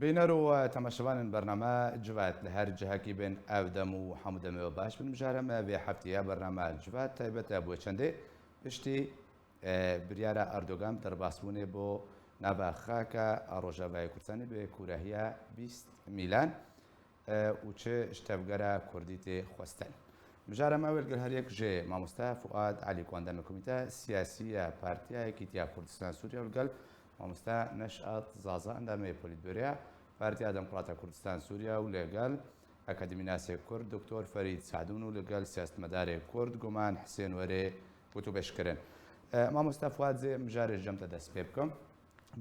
بینەر و تەماشەوانن بەرنامە جوات لە هەر جەهەکی بن ئەو دەم و هەموو دەمەوە باش بن بژارەمە بێ هەفتەیە بەرنامە جوات تایبەتە بۆ چەندێ پشتی بریارە ئەردۆگام دەرباسبوونێ بۆ ناباخاکە ڕۆژاوای کوردستانی بێ کوورەهیە 20 میلان و چه شتەبگەرە کوردی تێ خۆستن. بژارەمە وێلگەر هەرێک ژێ مامۆستا فواد علی کۆندەمە کۆمیتە سیاسیە پارتیایەکی تیا کوردستان سووریا وەلگەل مامۆستا نەشئات زازا ئەندامەیە پۆلیتبیۆرەیە پارتیا دەموکراتە کوردستان سووریا و لەگەڵ ئەکادمی ناسێ کورد دکتۆر فەرید سعدون و لەگەڵ سیاستمەدارێ کورد گومان حسێن وەرێ وتوبەشکردن. مامۆستا فواد زێ مژارێ ژەمتە دەست پێ بکەم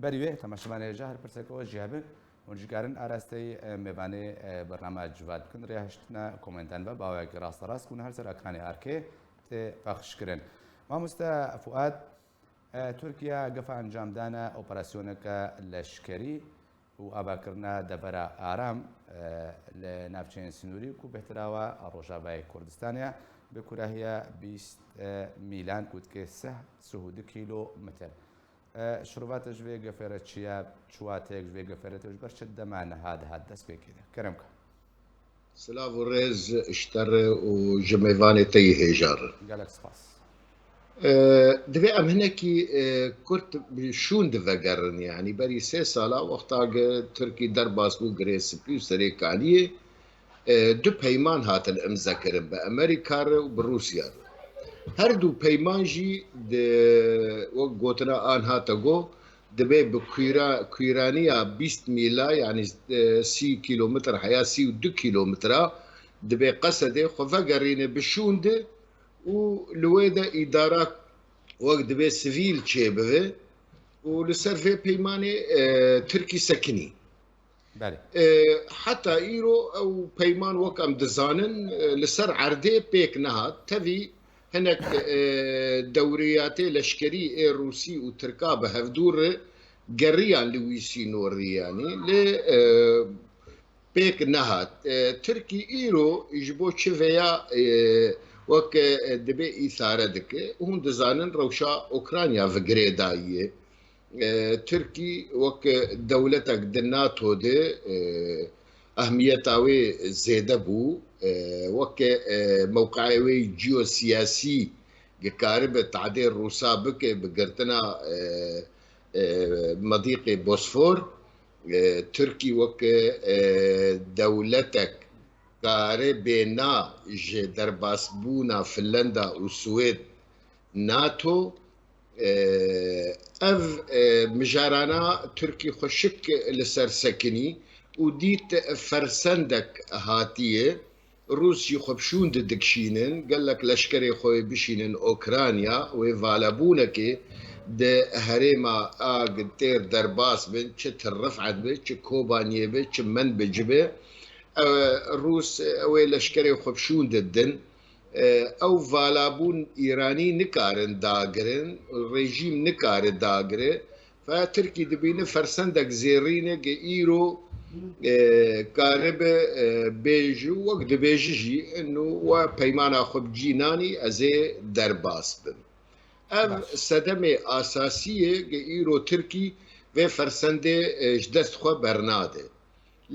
بەریوێ تەماشەوانێژە هەر پرسێکەوە ژیابن ونجیکارن ئاراستەی میێوانێ بەرنامە جوات بکەن ڕێهشتنە کۆمنتان بە باوایەکی ڕاستە ڕاست کوون هەرسەر ئەکرانی ئارکێ تێ پەخشکردن. مامۆستا فواد تورکیا گەفە ئەنجامدانە ئۆپەراسیۆنەکە لەشکەری و ئاباکردنا دەبەرە ئارام لە ناوچەیان سنووری و بهتراوە ڕۆژاوای کوردستانە بە کوراهەیە 20 میلان کووتکێ 32 کیلۆمتر. شروعاتە ژێ گەفێرە چیە چواتێک ژێ گەفێرەتەوەش بەرچە دەمانە هات دەست پێکێدا کەرم کە سلااو و ڕێز شتەر و ژمێوانێ تەی هێژار گەلک سپاس. دوێ ئەم هەنێکی کورت شوون دڤەگەڕن یعنی بەری 3 ساڵا وەختاگە تورکی دەرباس بوو گرێسپی و سەرێکانیە دو پەیمان هاتن ئەمزەکردن بە ئەمریکارە و بە رووسیا هەردوو پەیمانژی وەک گوتنە ئان هاتە گۆ دەبێ بە کویرانیە 20 میلا یعنی 30 کیلۆمتر هەیە 32 کیلۆمترە دەبێ قەسەدێ خۆڤەگەڕینە بشووندە و لوێدا ئیدارە وەک دەبێ سڤیل چێ بوێ و لەسەر vê پەیمانێ تورکی سەکنی حتا ئیرۆ ئەو پەیمان وەک ئەم دەزانن لەسەر عەردێ پێک نەهات تەوی هەنێک دەوریاتێ لەشکەری ئێ رووسی و ترکا بە هەڤدوور گەڕیان لە ویسی نۆڕیانی لێ پێک نەهات تورکی ئیرۆ ji بۆ çivêya وەک دەبێ ئیسارە دکێ هون دەزانن ڕەوشا ئۆکرانیا vegirêdayî تورکی وەک دەولەتێک di ناتۆ de ئەهمیەتا wê zêde bû وەک موقعê wê جیۆسیاسî dikaribe tehdê Rûsa bike bi girtina medîqê Bosfor Türkî wek dewletek kare bêna ji derbasbûna Finlanda û Swêd NATO ev mijarana Türkî xweşik li ser sekinî û dît fersendek hatiye Rûs jî xwe bi dikşînin gelek leşkerê xwe bişînin Okrayna wê valebûnekê di herêma ag têr derbas bin çi Rifet be çi Kobaniyê be çi Menbic be Rûs wê leşkerê xwe didin ew valabûn îranî nikarin dagirin rejîm nikare dagire ve Tirkî dibîne fersendek zêrîne ge îro karibe bêjî wek dibêjî jî we peymana xwe bi cînanî ez ê derbas bim. Ev sedemê asasî ye ge îro Tirkî vê fersendê ji dest xwe bernade.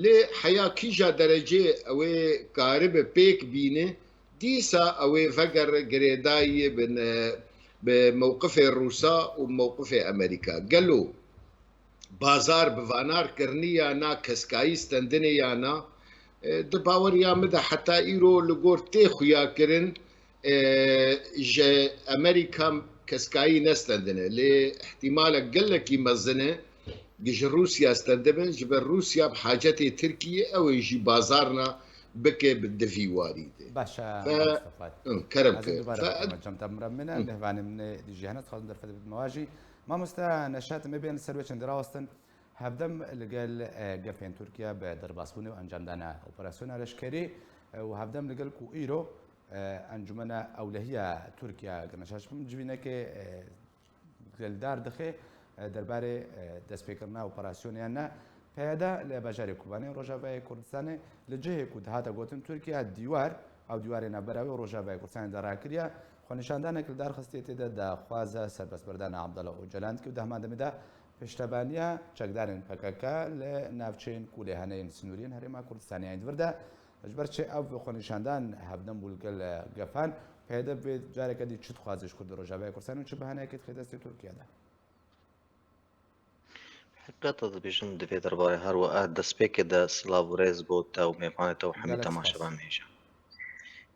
Lê heya kîja derecê ew ê karibe pêk bîne dîsa ew ê vegere girêdayî bin bi mewqifê Rûsa û mewqifê Amerîka. Gelo bazar bi vanarkirî ya na keskayî stendinê ya na di baweriya min de heta îro li gor tê xuyakirin ji Amerîka keskayî nestendine lê ihtimalek gelekî mezin e ji Rûsya stendibin ji ber Rûsya bi hacetê Tirkiyê ew ê jî bazarna bike bi divî warî de. kerem منە دەهوانێ منێ دیژیانەت خەڵم دەرفەت مەواژی مامۆستا نەشاتمە بێن سەروێ چەندی ڕاوەستن هەفتەم لەگەل گەپێن تورکیا بە دەرباسبوونی و ئەنجامدانە ئۆپەراسیۆنە لەشکەری و هەفتەم لەگەل و ئیرۆ ئەنجومەنە ئەولەهیە تورکیا گەنەشاشم جوینەکێ گەلدار دەخێ دەربارەی دەستپێکردنا ئۆپەراسیۆنیانە پەیادا لە باژارێ کوبانەی ڕۆژاوای کوردستانê li cihê ku dihata gotin Tirkiya dîwar ew dîwarê navbera wê Rojavayê Kurdistanê darakiriye xwenîşandanekî li dar xistiyê tê de daxwaza serbestberdana Abdullah Öcalan dike û dehma demê de پشتەبانیە چەکدارن پەکەکە لە ناوچەین و لێ هەنەیەن سنوورین هەرێما کوردستانیان دووردا بەر چێ ئەو خۆنیشاندان هەبدەم بولگە لە گەفان پێدە بێت جارێکە دی چیت خوازش کرد ڕۆژاوای کوردستان و چ بەهانەیەکت خێدەستی تورکیادا حقیقتا دەبێژم دەبێت دەربارەی هەروەها دەستپێکێدا سلااو و ڕێز بۆ تا و مێمانێتەوە هەمی تەماشەبان مێژە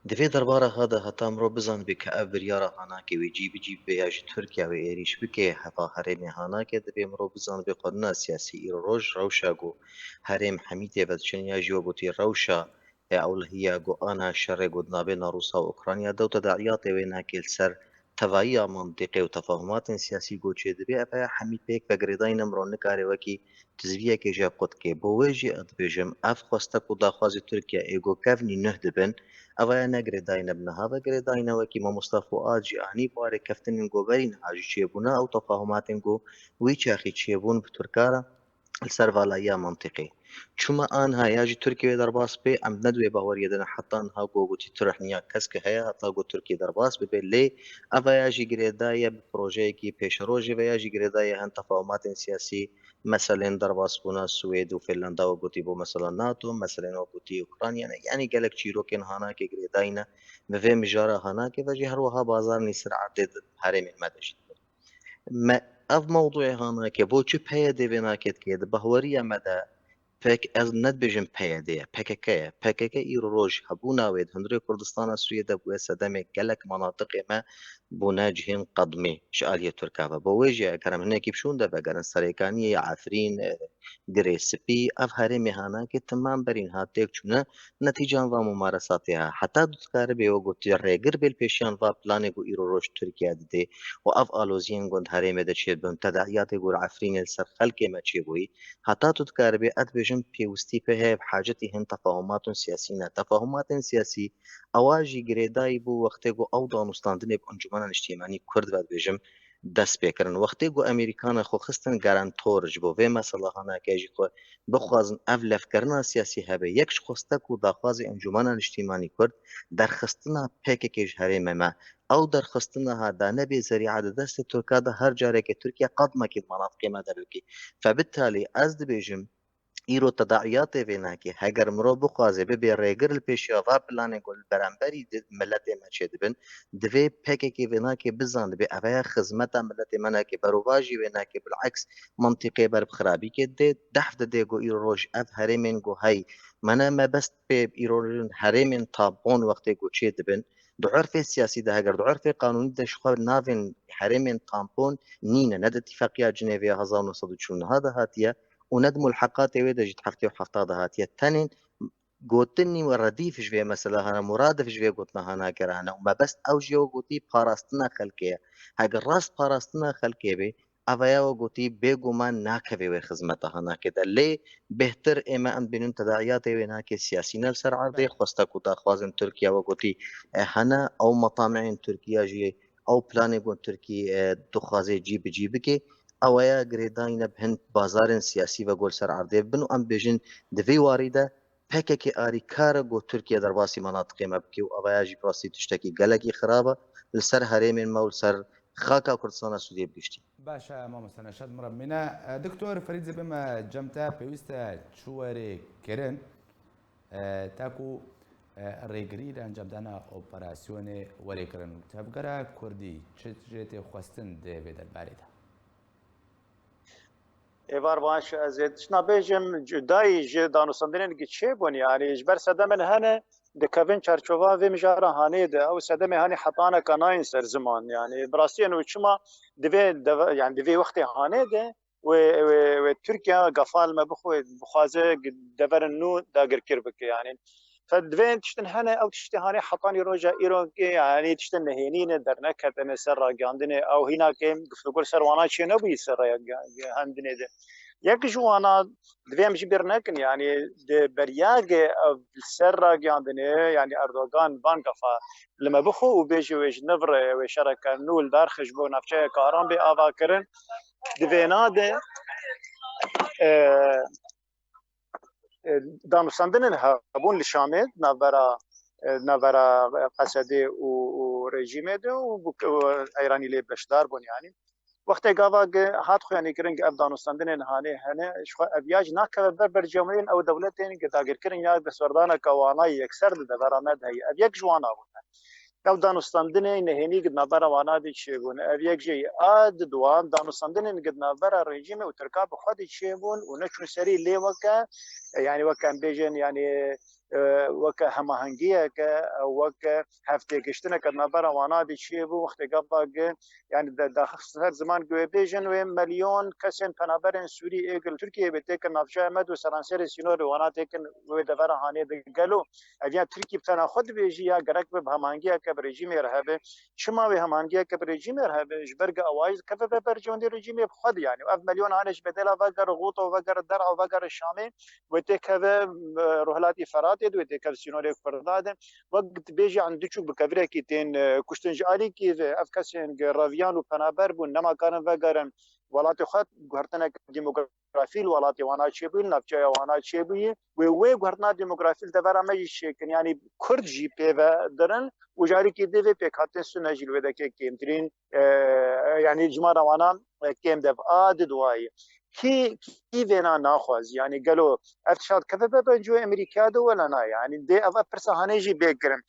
دەبێت دەربارە هەدا هەتا مرۆ بزان بێ کە ئەو بریارە هاناکێ وێ جی بجی بێژی تورکیا و عێریش بکێ هەتا هەرێمی هاناکێ دەبێ مرۆ بزان بێ قەننا سیاسی ئیر ڕۆژ ڕەوشاگو هەرێم هەمیتێ بەدچنیا ژیوە گوتی ڕەوشە ئەولهەیە گۆ ئانا شەڕێ گودنابێ ناڕووسا و ئوکرانیا دەوتە داعیاتێ وێ ناکێل سەر تەواهی منطقی و تەفاهماتên siyasî goçê dibe ev ya hemî pêk vegirdayîna mirov nikarê wekî tizviyekê jî qutke bo wê jî ez dibêjim ev xweste ku daxwazê Tirkiye êgokevnî neh dibin ev ya ne girêdayîne bi niha ve girêdayîne wekî Mamosta Fuad jî anî barê keftinên goberî niha jî çêbûna ew tefahumatên ku wî çaxî çêbûn bi Tirkara li ser valayiya mantiqî çûma anha ya jî Tirkiye derbas bê em nedwê baweriyê dine heta niha gotî tirihniya kesk heye heta got Tirkiye derbas bibe lê ev ya jî girêdaye bi projeyekî pêşerojê ve ya jî girêdaye hin tefahumatên siyasî meselên derbasbûna Swêd û Fînlanda we gotî bo mesela NATO meselên we gotî Ukrayna yanî gelek çîrokên hanakê girêdayîne bi vê mijara hanakê ve jî her wiha bazarnî sirعetê herêmên me de jî me ev mewduê hanakê bo çi peyê dêvê nakêtkê di bahweriya me de pek ez nedibêjim peyê dê ye PKK ye PKK îro roj hebûna wê di hundirê Kurdistana Sûriyê bûye sedemê gelek menatiqê me bûne cihên qedmê ji aliyê Tirkiye ve bo wê jî eger em hinekî bişûn de vegerin Serêkaniyê Efrîn Girê Spî ev herêmê hanakê timam berîn hat têk çûne netîcan va mumaresatê he heta du dikaribê we gotî rêgir bê pêşiyan va planê ku îro roj Tirkiye didê û ev aloziyên gund herêmê de çêbin tedayiyatê ku li Efrînê li ser xelkê me çêbûyî heta tu dikaribê ez dibêjim pêwîstî pê heye bi hacetî hin tefahumatên siyasî ne tefahumatên siyasî ewa jî girêdayî bû wextê ku ew danûstandinê bi Encûmena Niştîmanî Kurd ve dibêjim dest pê kirin wextê ku Amerîkana xwe xistin garantor ji bo vê mesela hanakê jî xwe bixwazin ev levkirina siyasî hebe yek ji xweste ku daxwazê Encûmena Niştîmanî Kurd derxistina PKK ji herêmê me ew derxistina ha da nebê zerî'a di destê Tirkiye de her carekê Tirkiye qedmekê di menatiqê me de bikî febitalî ez dibêjim îro tedayiyatê vê nakê heger mirov bixwaze bibe rêgir li pêşiya va planê ku li beremberî milletê me çêdibin divê PKK vê nakê bizan dibe ev ya xizmeta milletê me nakê berûva jî vê nakê bileks mantiqê ber bi xirabîkê dê deh didê ku îro roj ev herêmên ku hey me me best pê îrojin herêmên tabon wextê ku çêdibin di urfê siyasî de heger di urfê qanûnî de ji xwe navên herêmên tampon nîne ne di îtîfaqiya Cinêvê 1940 de hatiye û ne di mulheqatê wê de jî 1970 de hatiye tenên gotinî we redîf ji vê mesela hene muradif ji vê gotina hanakê re hene û me best ew jî gotî parastina xelkê ye heger rast parastina xelkê bê ev ya we gotî bêguman nakeve wê xizmeta hanakê de lê bêhtir ê me em bînin tedayiyatê wê nakê siyasî ne li ser erdê xweste ku daxwazên Tirkiye we gotî hene ew metameyên Tirkiye jî ew planê ku Tirkiye dixwaze cî bi cî bike ew ya girêdayîne bi hin bazarên siyasî ve gol ser erdê bin û em bêjin di vê warî de PKK alîkar e got Tirkiye derbasî menatiqê me bike û ev ya jî rastî tiştekî gelekî xirab e li ser herêmên me û li ser xaka Kurdistana Sûriyê bigiştî باشە مامۆستا نەشاد مڕەمینە دکتۆر فەرید بمە جەمتا پێویستە چوەرێکردن تاکو ڕێگری لە ئەنجامدانا ئۆپەراسیۆنێ وەرێکردن تەبگەرە کوردی چ ژێتێ خواستن دەبێت دەربارەیدا Êvar baş ez ê tişna bêjim cudayî ji danûstandinên çê bûn yanî ji ber sedemên hene dikevin çerçova vê mijara hanê de ew sedemê hanî hetaneka nayên ser ziman yanî bi rastiyê ew çima divê yani divê wextê hanê de wê Tirkiye gefal me bixwaze deverên nû dagirkir bike yanî فدوين تشتن هنا او تشتي هاني حطاني روجا ايرون يعني تشتن هينين درنكت انا سر راجاندني او هنا كيم قفل سر وانا شي نبي سر هاندني ده يك جو انا دويم جبرنكن يعني دي برياج سر راجاندني يعني اردوغان بانكفا لما بخو وبيجي ويج نفر وشركه نول دار خشبو نفشه كاران بي افاكرن دويناده danûstandinên hebûn li Şamê navbera Qesedê û rejîmê de û Eyranî lê beşdar bûn yanî وقتی گاوا هات خو یعنی کرنگ افغانستان دین هانه هنه شخو ابیاج ناکه بر جمهورین او دولتین که تاگر کرن یا بسوردان کوانای یکسر ده برآمد هی ابیک جوانا بود او دانستان دین نهینی قد نبر وانا دی چیبون ابیک جی اد دوام دانستان دین قد نبر رژیم او ترکاب خود چیبون و نشون سری لی وکا يعني وكان بيجن يعني وك هماهنگيه ك وك هفته گشتنه كنا برا وانا دي شيبو وقت قبل يعني دا هر زمان جو بيجن و مليون كسن فنابرن سوري ايگل تركيا بتك نافشا مد و سرانسر سينور وانا تكن و دفر هاني دگلو اجا تركيا بتنا خود بيجي يا گرك به هماهنگيه ك رژیم رهبه شما به هماهنگيه ك رژیم رهبه جبرگ اوایز كف بر جون رژیم خود يعني اف مليون هانش بدلا وگر غوط و وگر درع و وگر شامي وتكذا رهلاتي فراتد وتكذا سينوريك فرداد وقت بيجي عند تشوف بكبرة كيتين كشتنج علي كيف أفكاسين رافيان وبنابر بون نما كان فجرن ولاتي خد قهرتنا ديموغرافي الولاتي وانا شبيل نفجا وانا شبيه ووي قهرتنا ديموغرافي دبر ما يشكن يعني كرد جي بي درن وجاري كي دي في بكاتن سنجل ودك كيمترين يعني جماعة وانا كيم دف دواي كي فينا ناخذ يعني قالوا افتشاد كذا بنجو امريكا دو ولا نا يعني دي اف برسا هنيجي بيكرن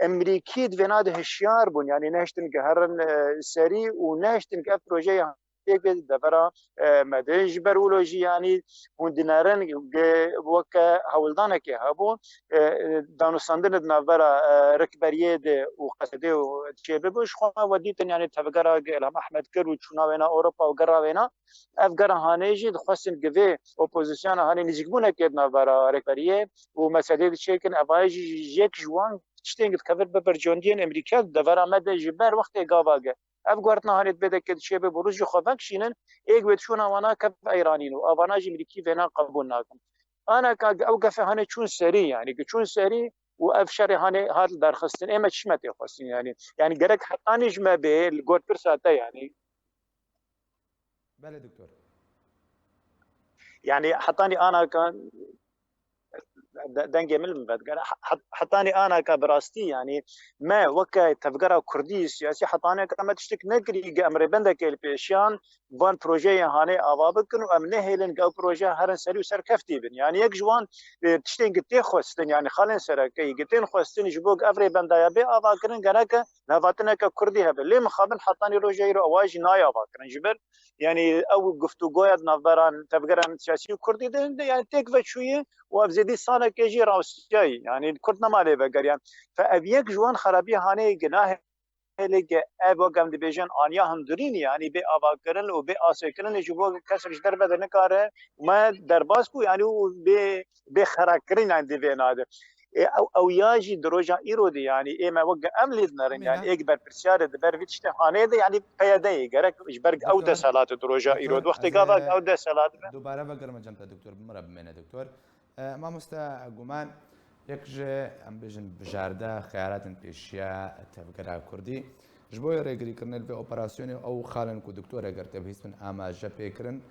امريكي فينا ده هشيار بون يعني ناشتن قهرن سري وناشتن كاف بروجي دبرا مدنج برولوجي يعني وندنارن وك هولدانا كي هابو دانوساندن دنابرا ركبريه وقصده وتشيبش خو وديتن يعني تفقرا الهام احمد كر وشناوينا اوروبا وقراوينا افقرا هانيجي دخوسن جفي اوبوزيسيون هاني نجيبونا كدنا برا ركبريه ومساله شيكن افاجي جيك جوان تشتنج كفر ببرجوندين امريكا دبرا مد جبر وقت قاباغه افغارتنا هانت بده كد شيء بروج خوفك شينن ايج بتشونا وانا كف ايرانيين وافاناج امريكي فينا قبول ناكم انا اوقف هاني تشون سري يعني تشون سري وافشر هاني هذا درخستن اما تشمتي خصين يعني قرك حتى نجمه به الجود برساته يعني بله دكتور يعني حطاني انا كان دنجي من بعد حطاني انا كبراستي يعني ما وكا تفقرا كردي سياسي حطاني كما تشتك نقري امر بندك البيشان بان بروجي هاني اوابكن وامنه هيلن جو بروجي هرن سري وسر كفتي بن يعني يك جوان تشتين قتي خوستن يعني خالن سر كي قتين خوستن جبوك افري بندايا بي اوابكن غنك نفاتنا كردي هبل لي مخابن حطاني روجي اواج نايا اوابكن جبل يعني او گفتگوی نظران تفقرا سياسي كردي يعني تكفى شويه وابزيدي صار كيجي راوسياي يعني الكرد نمالي بقريان فابيك جوان خرابي هاني جناه لك ابو قام دبيجن انيا هندرين يعني بي اباكرن وبي اسكرن جبو كسر در بدن كاره وما درباس كو يعني بي خراكرين عند بيناد او ياجي دروجا ايرودي يعني اما وقع املي نرن يعني اكبر برسياده دبر فيتشته هاني يعني قيادي غرك اجبرك او ده صلاه دروجا ايرود وقت قابك او ده صلاه دوباره بقرم جمت دكتور مرب منه دكتور ما مستا گومان یک جه ام بیشن بجارده خیارات پیشیا تفکر کردی جبوی رگری کردن به اپراسیون او خالن کو دکتور اگر تبهیس من آماده پیکرن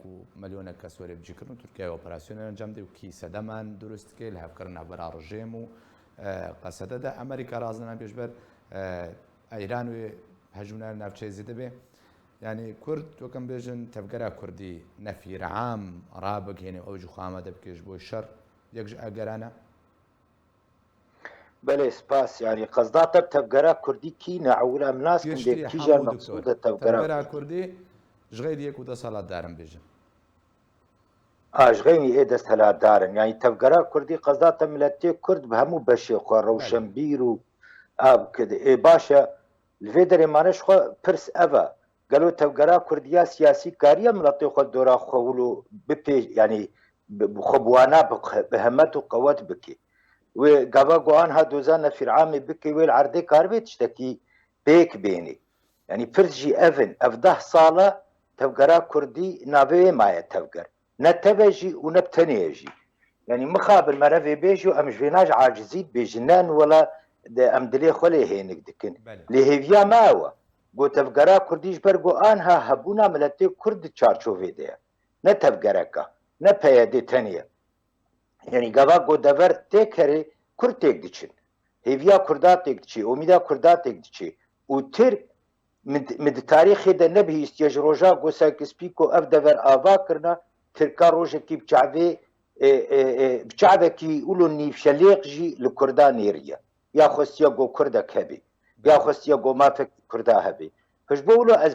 کو ملیون کسوری بجکرن ترکیه اپراسیون انجام دی و کی صدمان درست که لحاف کردن برای رژیم و قصده ده امریکا رازنا بیش بر ایران و هجومنا نفچه زیده به يعني كرد وكم بيجن تفقرا كردي نفير عام رابق هنا اوجو خامة دبكيش بو الشر يكج اقرانا بله سپاس يعني قصدات تفقرا كردي كي نعولا مناس كندي كيجا المقصودة تفقرا كردي جغير يكو دا صلاة دارن بيجن جغيني ايه دا صلاة دارن يعني تفقرا كردي قصدات ملتي كرد بهمو بشي خوا روشنبيرو كده ايه باشا الفيدر مانش خوا پرس افا قالوا تفقرا كرديا سياسي كاريا ملطي خود دورا خولو ببي يعني بخبوانا بهمت وقوات بكي وقابا قوان هادوزانا في العام بكي والعردي كاربي تشتكي بيك بيني يعني فرجي افن افده صالة تفقرا كردي نابي مايا تفقر نتبجي ونبتنيجي يعني مخابل مرافي بيجي وامش فيناج عاجزيد بيجنان ولا امدلي خولي هينك دكن لهيفيا ماوا گو تفگرا کردیش برگو آنها هبونا ملتی کرد چارچوبی ده نه تفگرکا نه پیاده تنیه یعنی گوا گو دور تکری کرد تک دیچین هیویا کردات تک دیچی امیدا کردات تک دیچی او تر من تاريخي ده نبي استيجروجا قوساكس بيكو أفدفر آفاكرنا تركا روجا كي بشعبه كي يقولوا إني فشليق جي لكردان إيريا يا خستيا جو كردا كبي يا خستيا جو ما فك كردا هبي فش بقولوا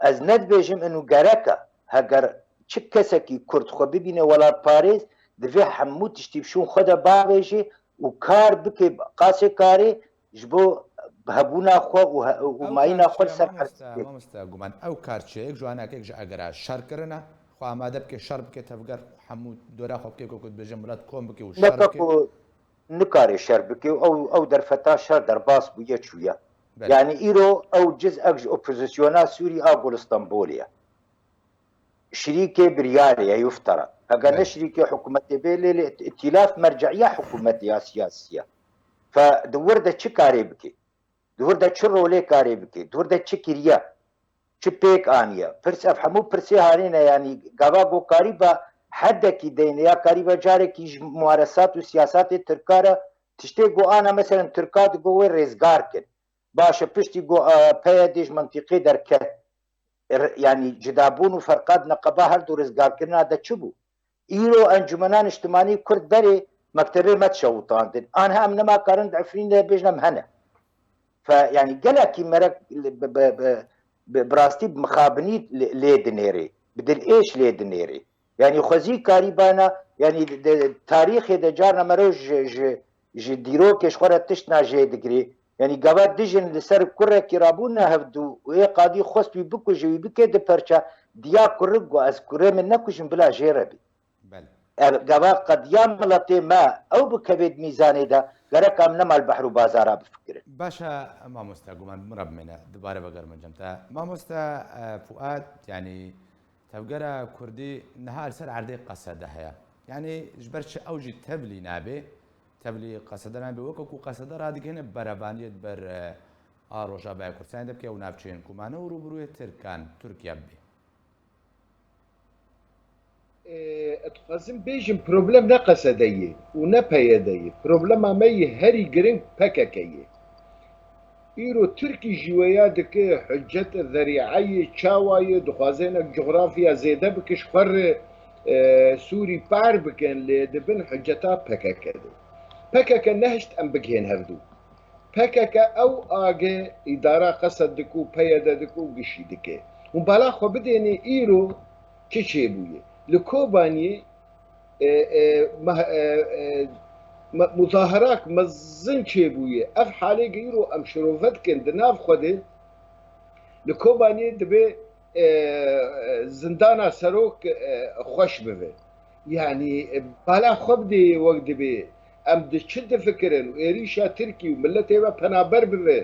از ند بيجم إنه جاركا هجر تشكسكي كرد خو ببينه ولا باريس دفع حمود تشتيبشون خدا باويجي وكار بكي قاسي كاري جبو هبونا خو وماينا خو سر ما مستقبل او كارتشيك جوانا كيك جا اجرا شاركرنا خو ما دبك شرب كي تفقر حمود دورا خو كيكو كنت بجملات كوم بكي وشارك نكاري شربكي او درفتا شر درباس بويا شويه يعني ايرو او جزء اوبوزيسيونا سوري اقول اسطنبوليا شريكه برياليه يفترض اگر شريكه حكومتي بيلي ائتلاف مرجعيه حكومتيه سياسيه فدور ده تشكاري بكي دور ده تشرولي كاري بكي دور ده تشكيريا تشبيك انيا فرس افهمو برسي هارينا يعني غاباغو قريبا حدكي دين يا قريبا جاركي ممارسات وسياسات تركارا تشتيقو انا مثلا تركات جو ريزغاركن باشا بشتي جو بيديج منطقي دركه يعني جدابون وفرقات نقبا هل دو ريزغاركن هذا تشبو ايرو انجمنان اجتماعي كرد دري مكتبه ما تشوطان انا هم ما كارند عفرين بيجنم هنا فيعني قالك مرك براستي بمخابني ليدنيري بدل ايش ليدنيري يعني خوزي كاريبانا يعني تاريخ ده جارنا مروج ج ديرو كش خورة تشنا جي دقري يعني قبات ديجن لسر كرة كرابونا هفدو ويه قادي خوص بيبكو جوي بكي ده برشا ديا كرقو از كرة من نكوشن بلا جيربي قبات قد ياملتي ما او بكبد ميزاني ده قرق امنما البحر وبازارا بفكره باشا ما مستقبل مرب منا دبارة بقر من جمتا ما مستا فؤاد يعني تبقرا كردي نهار سر عردي قصده هيا يعني جبرش اوجي تبلي نابي تبلي قصده نابي وكو قصده رادي هنا بربانيت بر روجا باي كردستان دبكي ونافچين كومانه وروبروي تركان تركيا بي اتخازم بيجم بروبلم نا قصديه ونا بيديه بروبلم ماي هري جرين بككيه ايرو تركي جويادك حجة الذريعي تشاواي دخازين جغرافيا زيادة بكش خر سوري بار بكن لدبن حجتا بككده بكك نهشت ام بكين هفدو بكك او اگه اداره قصد دكو بيدا دكو قشي دكي وبالا خو بديني ايرو كشي بويه لكوباني مظاهرات مزن چێبوویە ئەف حالێ گەیرۆ ئەم شرۆڤەتکن دناو خودێ لە کۆبانێ دەبێ زندانە سەرۆک خۆش ببێ یعنی بالا خۆ بدێ وەک دەبێ ئەم چ دەفکرن و عێریشا ترکی و ملەتێوە پەنابەر ببێ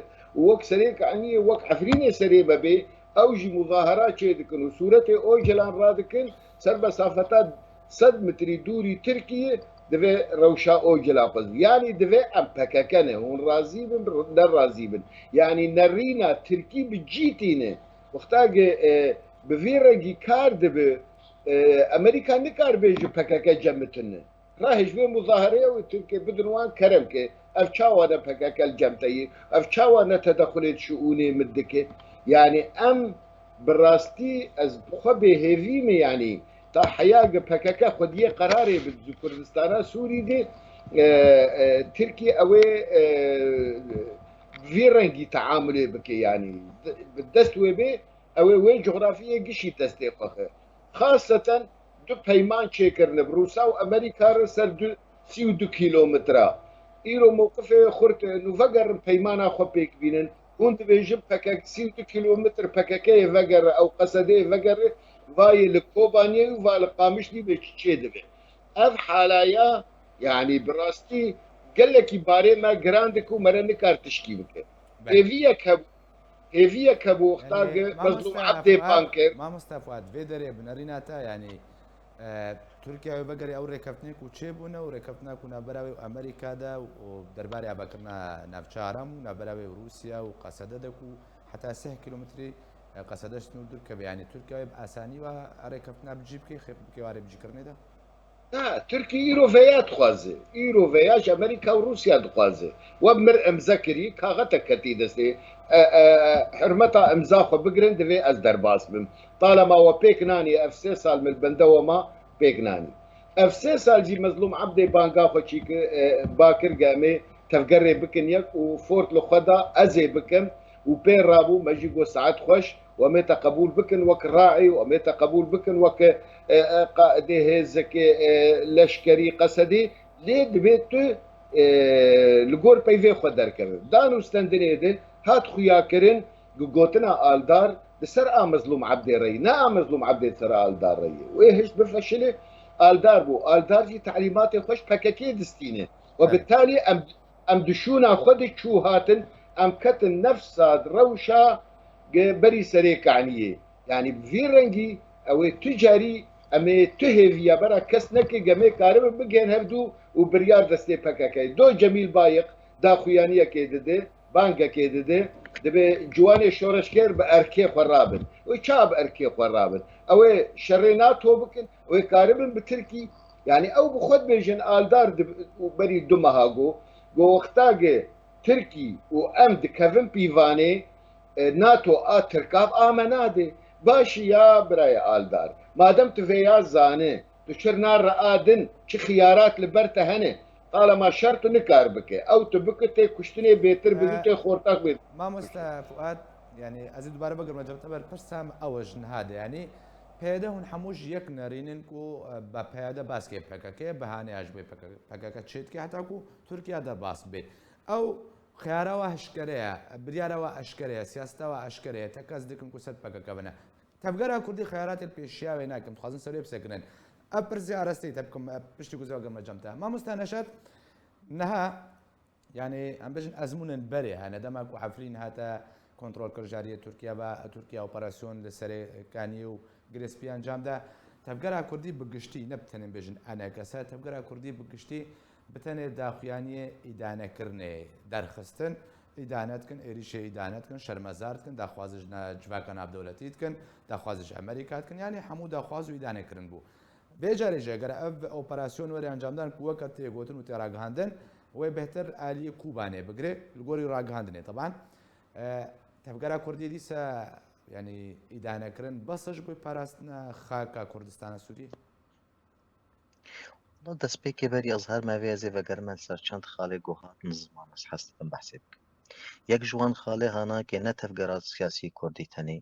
وەک سەرێک عنیە وەک حەفرینێ سەرێ بەبێ ئەو ژی مظاهرات چێ دکن و سوورەتێ ئۆ جەلان ڕادکن سەر بەسافەتا 100 متری دووری ترکیە دەبێ ڕەوشا ئۆ جلاپەز یعنی دەبێ ئەم پەکەکەنە هون ڕازی بن نەڕازی بن یعنی نەڕینە ترکی بجیتینە وەختاگە بڤێ ڕەنگی کار دەبێ ئەمریکا نکار بێژە پەکەکە جەمتنە ڕاهێژبێ مظاهرەیە و ترکێ بدنوان کەرەمکێ ئەف چاوانە پەکەکە جەمتەیە ئەف چاوانە تەدەخولێت شؤونێ مدکێ یعنی ئەم بڕاستی ئەس بخوا بێهێڤیمە یعنی تا حیاگ پککه خودیه قراره به کردستان سوری ده ترکیه اوه وی رنگی تعامله بکه یعنی دست وی به اوه وی جغرافیه گشی تصدیقه خاصتا دو پیمان چیکرنه بروسا و امریکا را سر 32 کیلومتره ایرو موقف خورت نوفگر پیمانا خو پیک بینن اون دویجم پکک 32 کیلومتر پککه وگر او قصده وگر وای لکوبانیه و وای لقامشنی به چه دبه اف حالایا یعنی براستی گلکی باره ما گراند کو مره نکار تشکی بکه هیویه کبو اختاق مظلوم عبد بانکر ما مستفاد فيدري بنريناتا يعني تركيا وبقري او ركبتنيك وتشيبونا وركبتنا كنا براوي امريكا دا ودرباري باكرنا نافشارم ونبراوي روسيا وقصده دكو حتى 6 كيلومتر قصدش نودر كب يعني تركيا باساني وركبتنا بجيب كي خيب كي واري بجي كرني ده ترکی ایرو ویا دخوازه ایرو ویاش امریکا و روسیا دخوازه و مر امزا کری کاغتا کتی دسته حرمتا امزا خو بگرن دوی از درباس بم طالما و پیک نانی اف 3 سال من بنده و ما پیک نانی اف 3 سال جی مظلوم عبد بانگا خو چیک باکر گامه تفقري بكن يك وفورت لخدا ازي بكن وبين رابو مجيقو ساعات خوش ومتى قبول بكن وك راعي ومتى قبول بكن وك قائده هزك لشكري قصدي ليه دبيتو لغور بيفي خدر كبه دانو استندني ده هات خويا كرن قوتنا آلدار بسر مظلوم عبد الري نا مظلوم عبد سر آلدار ري وإيش بفشله آلدار بو آلدار جي تعليمات خوش بكاكي دستينه وبالتالي ام دشونا خودك شو هاتن ام كتن نفساد روشا بري سريك عنيه يعني بفي رنجي او تجاري ام تهيفيا برا كسنك جمي كارب بجين هبدو وبريار دستي بكاكي دو جميل بايق دا خويانيه كيدده بانكا كيدده دبي جواني شورشكير باركي خرابن وشاب اركي خرابن او شرينات هو بكن وكاربن بتركي يعني او بخد بيجن آلدار بري دمهاغو وقتاگه تركي وامد كفن بيفاني ناتو تركاف آمناده باشي يا براي آلدار مادام تفيا زانه تشرنا رآدن چه خيارات لبرته هنه طالما شرط نكار بك او تبكتي كشتني بيتر بدوتي خورتاك بيت ما فؤاد يعني ازيد دوباره بقر مجبت بر برسام اوج هذا يعني پیاده هون هموش یک نرینن کو با پیاده باس که پککه بهانه اج به پککه چیت که حتی کو ترکیه در باس به او خیاره و اشکره بریاره و اشکره سیاست و اشکره تکز دکن کو سد پککه بنا تبقرا کردی خیارات الپیشیا و ناکم خازن سری بسکنن ابرزی ارستی تبکم پشتی گزاو گم جمتا ما مستانشات نها يعني ام بجن ازمون بري انا دمك وحفلين هاتا كنترول كرجاريه تركيا با تركيا اوبراسيون لسري كانيو گرسپی انجام ده تبقرا کردی بگشتی نبتنیم بجن انا کسا تبقرا کردی بگشتی بتنه داخویانی ادانه کرنه درخستن ادانت کن ایریشه ادانت کن شرمزارت کن داخوازش جواکان عبدالتیت کن داخوازش امریکات کن یعنی همو داخواز و ادانه کرن بو بیجاری جه اگر اف اپراسیون وری انجام دادن کو وقت گوتن و تراغاندن و بهتر علی کوبانه بگره لگوری راغاندنه طبعا تبقرا کردی دیسا يعني إدانة كرن بسج بوي باراستنا خاكا كردستان سوري والله دەستپێکی بەری ئەزهار ماوەیە vەگەرمەن سەر چەند خاڵێک گۆهاتن زمانەس حەستم بەحسێ بکەم یەک ژوان خاڵێ هاناکێ نەتەفگەرات سیاسی کوردی تەنێ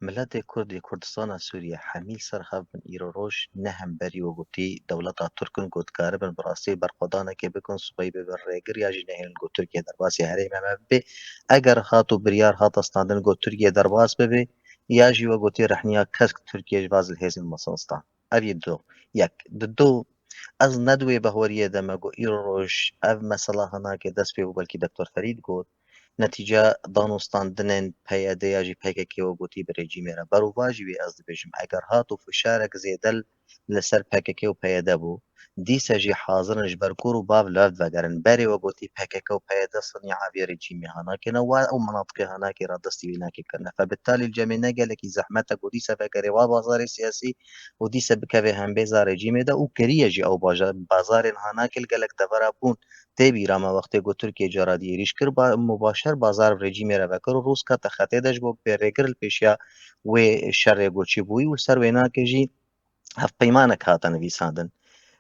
ملەتێ کوردی کوردستانە سووریە حەمیل سەرحەف بن ئیرۆ ڕۆژ نە هەمبەری وەگوتی دەوڵەتا تورکن گوتکارە بن بڕاستی بەرخۆدانێکێ بکن سوبەی ببن ڕێگر یاژی نەهێن گۆ تورکیە دەرباسی هەرێمەمە ببێ ئەگەر هات و بریار هاتەستاندن گۆ تورکیە دەرباس ببێ یاژی وەگوتی ڕەحنیا کەس تورکیەش باز هێزن مەسەڵستان ئەوی دۆ یەک دۆ ئەز نەدوێ بەهۆریە دەمەگو ئیرۆ ڕۆژ ئەv مەسەلا هەناکێ دەست پێ و بەلکی دکتۆر فەرید گوت نەتیجە دانوستاندنên پەیەدەیە jî PKK گوتی bi rejîmê re berovajî wê ez dibêjim eger hat û fişarek zêde li ser PKK û peyede bû dîse jî hazirin ji ber kûr û bav lev vegerin berê we gotî PKK û peyede siniya evê rejîmê hanakine we ew menatiqê hanakê ra destî wî nakê kirine febitalî cemê ne gelekî zehmet e got dîse vegerê wa bazarê siyasî û dîse bikeve hembêza rejîmê de û kiriye jî ew bazarên hanakê li gelek devera bûn tê bîrama wextê got Tirkiye cara diyêrîş kir مباشر بازار rejîmê re vekir û Rûska te xetê de ji bo pêrêgir li pêşiya wê şerê goçî bûyî û ser wê nakê jî hevpeymanek hate nivîsandin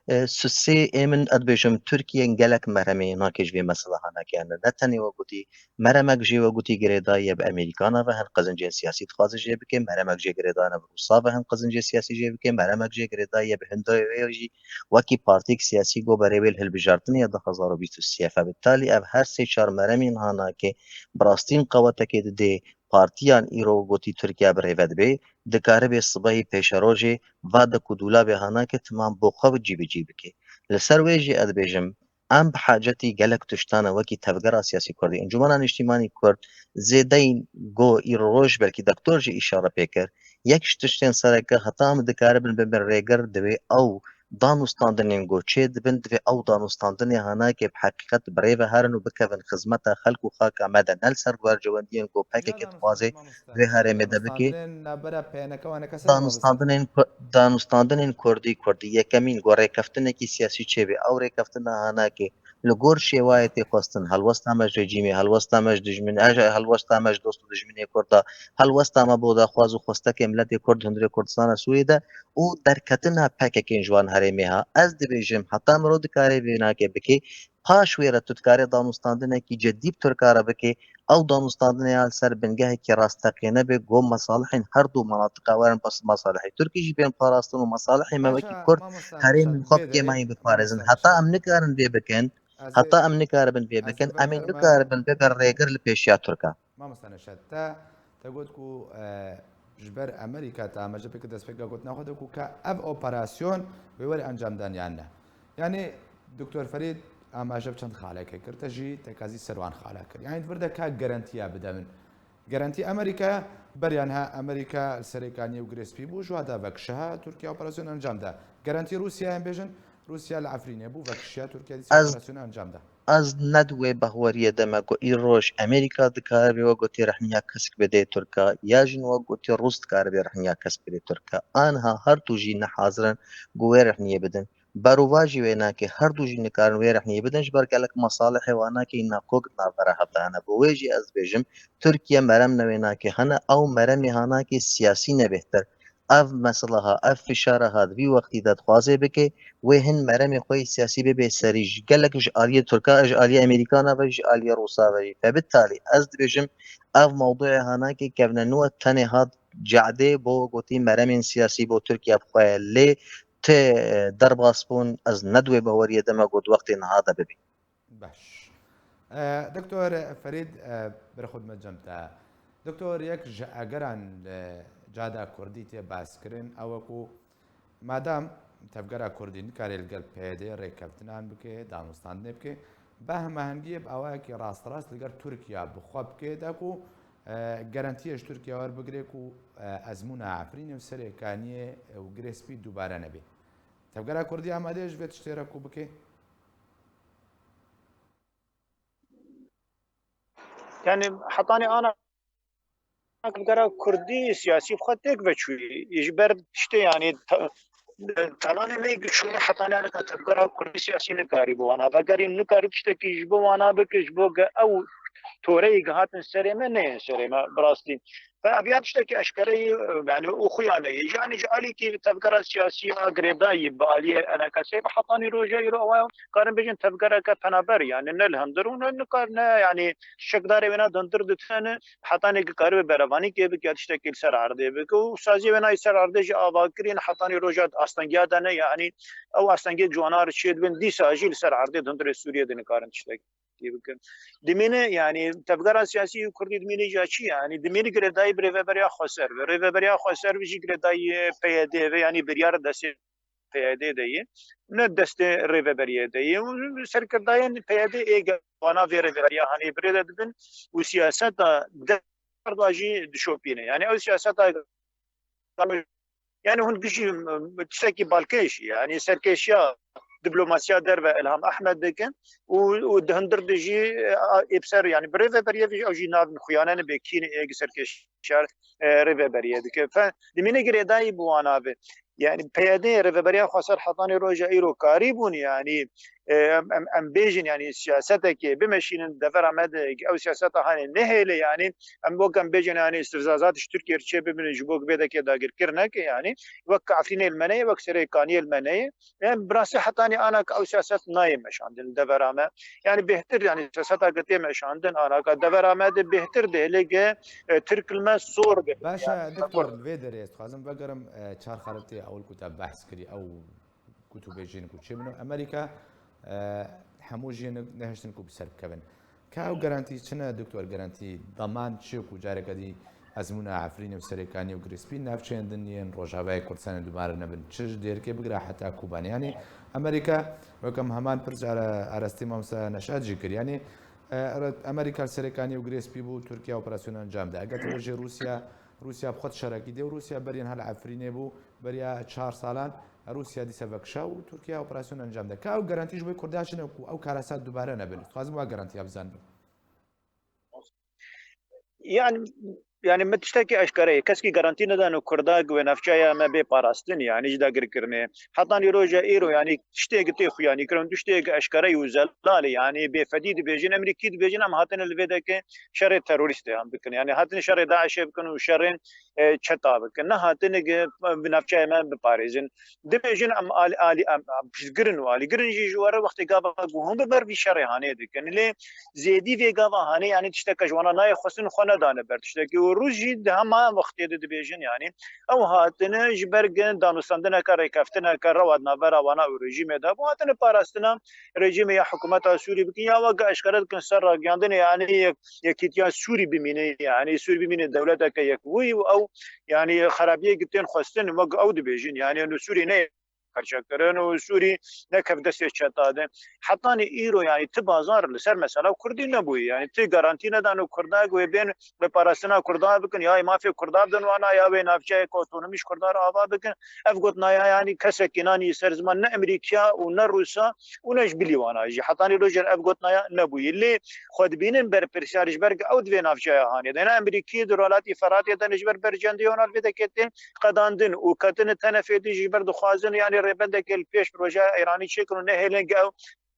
سسê ê min ez dibêjim Tirkiyeyên gelek merhemê nakê ji vê mesela hanekê ne ne tenê we gotî meremek jê we gotî girêdayî bi Amerîkana ve hin qizincên siyasî dixwaze jê bike meremek jê girêdayî bi Rûsa ve hin qizincê siyasî jê bike meremek jê girêdayî bi Hindiyê jî wekî partiyek siyasî got berê wê hilbijartinê 2023 febitalî ev her sê çar meremên hanakê bi rastîn qewetekê didê partiyan îro gotî Tirkiye bi rêve dibe dikaribê sibehî pêşerojê vade ku dûlavê hanakê timan bo xwe cîbicî bike li ser wê jî ez dibêjim em bi hecetî gelek tiştan e wekî tevgera siyasî Kurdî Encûmena Niştîmanî Kurd zêdeyîn got îro roj belkî doktor jî îşare pê kir yek ji tiştên sereke heta em dikaribin bibin rêgir divê ew دانوستاندنên goçê dibin divê ew danûstandinê hanakê bi heqîqet bi rêve herin û bikevin xizmeta xelk û xaka me de nel ser guhercewendiyên gopekekê dixwaze vê herêmê de bike danûstandinên Kurdî yekemîn got rêkeftinekî siyasî çêbê ew rêkeftina hanakê li gor şêwayê tê xwestin helwesta me ji rejîmê helwesta me ji dijminê helwesta me ji dost û dijminê Kurda helwesta me bo daxwaz û xwestekê miletê Kurd hundirê Kurdistana Sûyê de û derketina pekekên ji wan herêmê ha ez dibêjim heta mirov dikare vê nake bike paş wê re tu dikarî danûstandinekî ceddî bi Tirkara bike ew danûstandinê ya li ser bingehekî rasteqî nebe got mesalihên her du menatiqa werin mesalihê Tirkî jî bên parastin û mesalihê me wekî Kurd herêmên xwe bi kêmahî biparêzin heta em nikarin vê bikin heta em nikaribin vê bikin em ê nikaribin bibe rêgir li pêşiya Tirka مامۆستا نەشات تا گوت و ji ber Amerîka ta me ji pêkî destpêka gotina xwe ku ka ev operasyon wê werî encamdaniyan ne yanî Doktor Ferîd amaje çend xaleke kir te jî tekazî serwan xala kir yani vir de ka garantiya bide min garantî Amerîka beriyan ha Amerîka serêkaniyê û girêspî bû ji da vekişeha Tirkiye operasyon encam da garantî Rûsyayê bêjin Rûsya li Efrînê bû vekişiya Tirkiye operasyon encam da ez nedwê behweriye de me got îroj Amerîka dikare we gotê rehniya kesk bidê Tirka ya jî we gotê Rûs dikare vê rehniya kesk bidê Tirka anha her du jî nehazirin ku wê rehniyê bidin berûva jî wê nake her du jî nikarin wê rehniyê bidin ji ber gelek mesalihê wan nakê nakok navbera heta hene bi wê jî ez dibêjim Tirkiye merem ne wê nakê hene ew meremê hanakê siyasî ne bêhtir ev meseleha ev fişara hat vî wextî de dixwaze bike wê hin meremê xwe siyasî bibe serî ji gelek ji aliyê Tirka ji aliyê Amerîkana ve ji aliyê Rûsa ve jî febitalî ez dibêjim ev mewduê hanakê kevne nû tenê hat cehdê bo gotî meremên siyasî bo Tirkiye bixwe lê tê derbasbûn ez nedwê beweriye de me got wextê niha de bibe باش دکتۆر فەرید بەرە خودمە جەمتە دکتۆر یەک ji ئەگەران جادا کوردی تێ باسکردن ئەوەکو مادام تەفگەرا کوردی نکارێ لەگەڵ پێدێ ڕێککەوتنان بکێ دانوستاندنێ بکێ بە هەماهەنگیە ئەوەیەکی ڕاستڕاست لەگەر تورکیا بخوا بکێداک و گەرانتیەش تورکیا وەربگرێک و ئەزمونە ئافرینە و سەرێکانیە و گرێسپی دووبارە نەبێ تەفگەرا کوردی ئامادەش بێت شتێرەک و بکێ يعني حطاني انا قرا كردي سياسي بخطيك بشوي يجبر تشتي يعني تمام ما يقشو حطاني انا قرا كردي سياسي نكاري بو انا بقري نكاري تشتكي يجبو انا بكجبو او توري قهات سريمه نه سريمه براستي فابيات تشتكي اشكري يعني اخويا يعني جالي كي تفكر السياسيه قريباي بالي انا كسيب حطاني روجي رو قارن بيجن تفكر كفنابر يعني نلهم درون نقارن يعني شقداري ونا دندر دتن حطاني قارب برباني كي بك تشتكي سر عرضي بك وسازي ونا سر عرضي اباكرين حطاني روجات استنجا دنا يعني او استنجا جوانار شيد بن دي ساجيل سر عرضي دندر سوريا دن قارن تشتكي دمینه یعنی تفکر سیاسی کردی دمینه جاچی یعنی دمینه گردای بریوبریا خسر بریوبریا خسر ویژی گردای پیاده و یعنی بریار دست پیاده دیه نه دست ریوبریا دیه و سرکردای پیاده ایگ وانا ریوبریا هنی برید دبن و سیاست درداجی دشوپینه یعنی او سیاست yani hon gişi tiştekî balkêş yani serkêşiya diplomasiya derve Ilham Ahmed dikin û dihindir de jî êpser yani birêveberiye vî ew jî navin xuyanene bêkînê êgî serkêşiyar rêveberiye dike fe dimîne girêdayî bi wan abe yani peyadê rêveberiya xwesar hetanê roja îro karî bûn yani em bêjin yani siyasetekê bimeşînin devera me de ew siyaseta hanê nehêle yani em bok em bêjin yani istifzazat ji Tirkiye çê bibinin ji bo bêdekê dagirkir neke yani wek Efrînê li me neye wek serêkaniyê li me neye em birasî hetanê ana ew siyaset nayê meşandin devera me yani bêhtir yani siyaseta girtê meşandin ana devera me de bêhtir de lêge Tirk li me sor be باشە دکتۆر لێ دەرێت خوازم بەگەرم چار خەرەتی ئەوڵ کوتە بەحس کردی ئەو کوت و بێژین و چێ من و ئەمریکا هەموو ژێنە نەهێشتن و بسەر بکەون کا ئەو گەرانتی چنە دکتۆر گەرانتی دەمان چێک و جارێکەدی ئەزمونە ئافرینە و سەرێکانی و گرسپی ناوچێندن نیەن ڕۆژاوای کوردستانی دووبارە نەبن چش دێرکێ بگرا حتا کوبانیانی ئەمریکا وەکەم هەمان پرجارە ئاراستی مامسا نەشاجی کردیانی ئەمریکا سەرەکانی و گرێسپی بوو تورکیا ئۆپراسیۆن ئەنجامدا ئەگەر ژێ رووسیا بخۆت شەرەکی دێ و رووسیا بەریان هەل ئەفرینێ بوو بەریا 4 ساڵان رووسیا دیسە بەکشا و تورکیا ئۆپراسیۆن ئەنجام دەکا و گەرانتیش بۆی کورداچنەوەکو ئەو کارەسات دووبارە نەبن خوازم وا گەرانتیا بزانم يعني ما تشتكي اشكري كسكي جارانتينا دانو كرداغ ونفشايا ما بي باراستن يعني جدا غركرني حتى روجا ايرو يعني تشتيق تيخ يعني كرون تشتيق اشكري وزلال يعني بفديد بيجين امريكي بيجين ام هاتن الفيدك شر تيرورست يعني بكن يعني هاتن شر داعش بكن وشر تشتا بكن هاتن بنفشايا ما بباريزن دبيجين ام الي ام بشغرن والي غرن جي جوار وقت غابا هم ببر في شر هاني دكن لي زيدي في غابا هاني يعني تشتكى جوانا ناي خصن خنا دانه بر تشتكي روجي دهما وقت دبيجن يعني او هاتن جبرگن دانوستاندنا کار کفتنا کار روادنا برا وانا رژیم ده بو هاتن پاراستنا رژیم یا حکومت سوری بکن یا وقع اشکالات کن سر گاندن يعني یکیتیا سوری بمینه يعني سوری بمینه دولت که یک وی او يعني خرابیه گتن خواستن وقع او دبيجن يعني انه سوری نه كرشكرن وسوري نكف دستي شتاده حتى ايرو يعني تبازار لسر مثلا كردي نبوي يعني تي غارانتينا دانو كردا وبين بباراسنا كردا بكن يا ما في كردا بدن وانا يا بين افجاي اوتونوميش كردا ابا بكن افغوتنا يعني كسكناني سر زمان امريكا ون روسا ونج بليوانا جي حتى روجر افغوتنا نبوي اللي خد بينن بر برشارج برغ او دين افجاي هاني دنا امريكي دولاتي فراتي دنجبر برجنديون الفيدكتين قداندن وكتن تنفيدي جبر دخوازن يعني ربندك البيش بروجا ايراني شكل نهلنج او